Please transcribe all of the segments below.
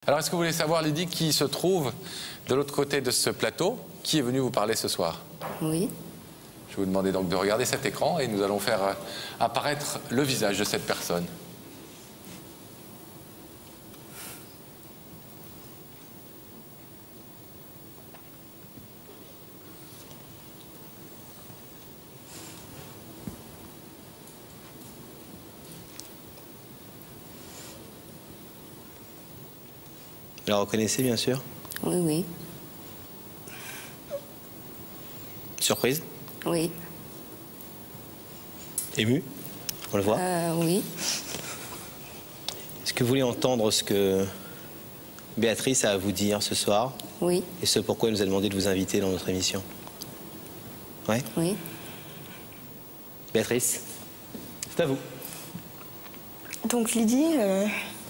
Alors, est-ce que vous voulez savoir, Lydie, qui se trouve de l'autre côté de ce plateau? Qui est venu vous parler ce soir? Oui. Je vais vous demander donc de regarder cet écran et nous allons faire apparaître le visage de cette personne. Vous la reconnaissez, bien sûr? Oui, oui. Surprise? Oui. Ému? On le voit? Oui. Est-ce que vous voulez entendre ce que Béatrice a à vous dire ce soir? Oui. Et ce pourquoi elle nous a demandé de vous inviter dans notre émission? Ouais? Oui. Béatrice, c'est à vous. Donc Lydie,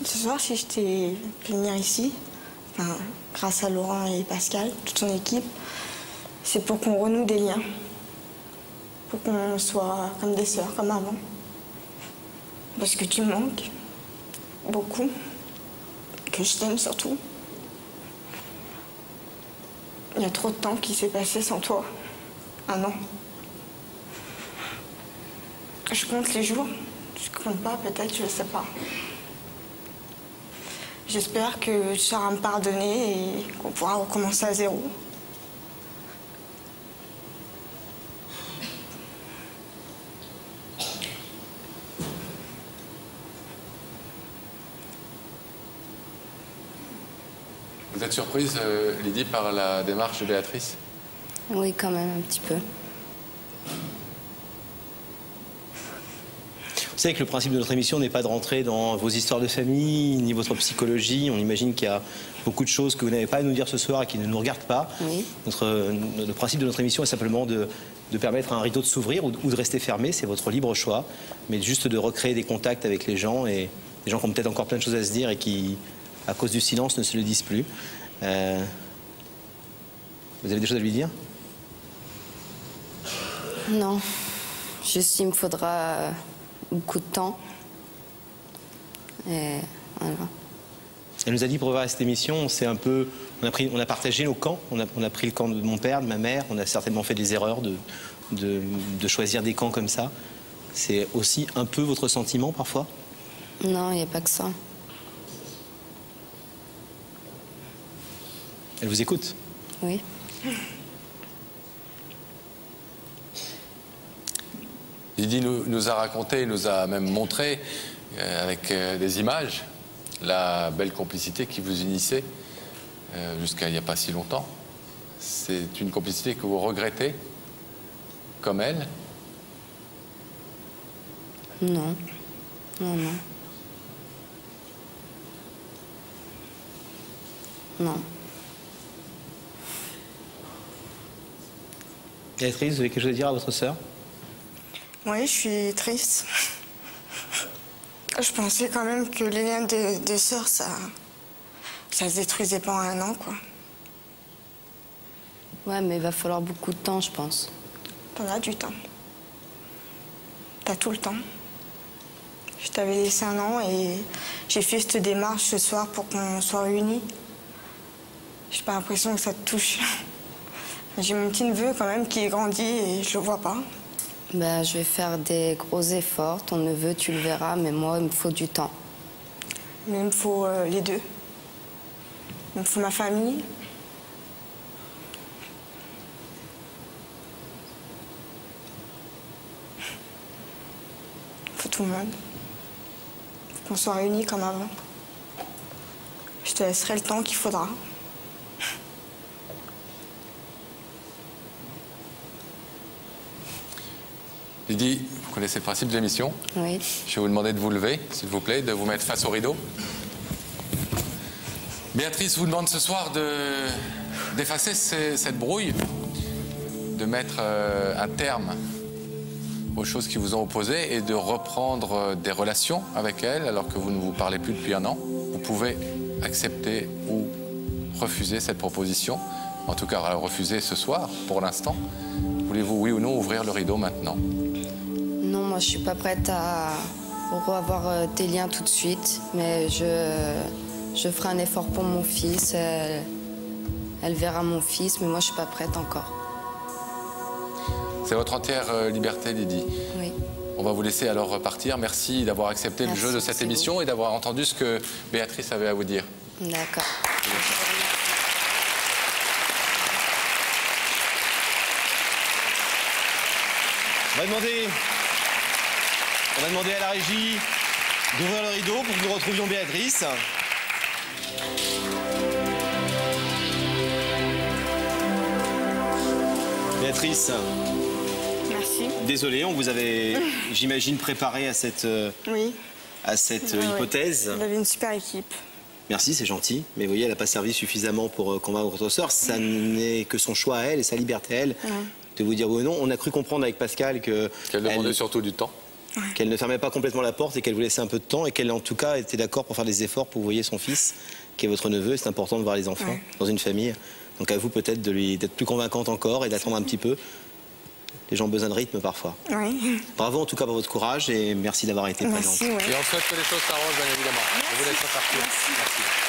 ce soir, si je t'ai fait venir ici, grâce à Laurent et Pascal, toute son équipe, c'est pour qu'on renoue des liens. Pour qu'on soit comme des sœurs, comme avant. Parce que tu me manques beaucoup. Que je t'aime surtout. Il y a trop de temps qui s'est passé sans toi. 1 an. Je compte les jours. Je compte pas, peut-être, je sais pas. J'espère que tu sauras me pardonner et qu'on pourra recommencer à zéro. Vous êtes surprise, Lydie, par la démarche de Béatrice? Oui, quand même, un petit peu. Vous savez que le principe de notre émission n'est pas de rentrer dans vos histoires de famille, ni votre psychologie. On imagine qu'il y a beaucoup de choses que vous n'avez pas à nous dire ce soir et qui ne nous regardent pas. Oui. Le principe de notre émission est simplement de permettre à un rideau de s'ouvrir ou de rester fermé. C'est votre libre choix. Mais juste de recréer des contacts avec les gens et des gens qui ont peut-être encore plein de choses à se dire et qui, à cause du silence, ne se le disent plus. Vous avez des choses à lui dire? Non. Juste, il me faudra beaucoup de temps. Et voilà. Elle nous a dit pour préparer cette émission, on a partagé nos camps. On a pris le camp de mon père, de ma mère. On a certainement fait des erreurs de choisir des camps comme ça. C'est aussi un peu votre sentiment parfois? Non, il n'y a pas que ça. Elle vous écoute? Oui. Lydie nous a raconté, nous a même montré, avec des images, la belle complicité qui vous unissait jusqu'à il n'y a pas si longtemps. C'est une complicité que vous regrettez, comme elle? Non. Non, non. Non. Béatrice, vous avez quelque chose à dire à votre sœur? Oui, je suis triste. Je pensais quand même que les liens de sœurs, ça se détruisait pas en 1 an, quoi. Ouais, mais il va falloir beaucoup de temps, je pense. T'en as du temps. T'as tout le temps. Je t'avais laissé 1 an et j'ai fait cette démarche ce soir pour qu'on soit réunis. J'ai pas l'impression que ça te touche. J'ai mon petit neveu quand même qui grandit et je le vois pas. Ben, je vais faire des gros efforts. Ton neveu, tu le verras, mais moi, il me faut du temps. Mais il me faut les deux. Il me faut ma famille. Il me faut tout le monde. Il faut qu'on soit réunis comme avant. Je te laisserai le temps qu'il faudra. Lydie, vous connaissez le principe de l'émission? Oui. Je vais vous demander de vous lever, s'il vous plaît, de vous mettre face au rideau. Béatrice vous demande ce soir d'effacer cette brouille, de mettre un terme aux choses qui vous ont opposé et de reprendre des relations avec elle alors que vous ne vous parlez plus depuis 1 an. Vous pouvez accepter ou refuser cette proposition, en tout cas refuser ce soir pour l'instant. Voulez-vous, oui ou non, ouvrir le rideau maintenant? Non, moi, je suis pas prête à revoir tes liens tout de suite, mais je Je ferai un effort pour mon fils. Elle verra mon fils, mais moi, je suis pas prête encore. C'est votre entière liberté, Lydie. Oui. On va vous laisser alors repartir. Merci d'avoir accepté le jeu de cette émission et d'avoir entendu ce que Béatrice avait à vous dire. D'accord. On va demander à la régie d'ouvrir le rideau pour que nous retrouvions Béatrice. Béatrice. Merci. Désolé, on vous avait, j'imagine, préparé à cette, Oui. hypothèse. Vous avez une super équipe. Merci, c'est gentil. Mais vous voyez, elle n'a pas servi suffisamment pour convaincre votre sœur. Ça n'est que son choix à elle et sa liberté à elle de vous dire oui ou non. On a cru comprendre avec Pascal qu'elle demandait surtout du temps. Qu'elle ne fermait pas complètement la porte et qu'elle vous laissait un peu de temps et qu'elle, en tout cas, était d'accord pour faire des efforts pour vous voyez son fils, qui est votre neveu. C'est important de voir les enfants dans une famille. Donc à vous peut-être d'être plus convaincante encore et d'attendre un petit peu. Les gens ont besoin de rythme parfois. Oui. Bravo en tout cas pour votre courage et merci d'avoir été présente. Merci, Et on souhaite que les choses s'arrangent, bien évidemment. On vous laisse repartir. Merci. Merci.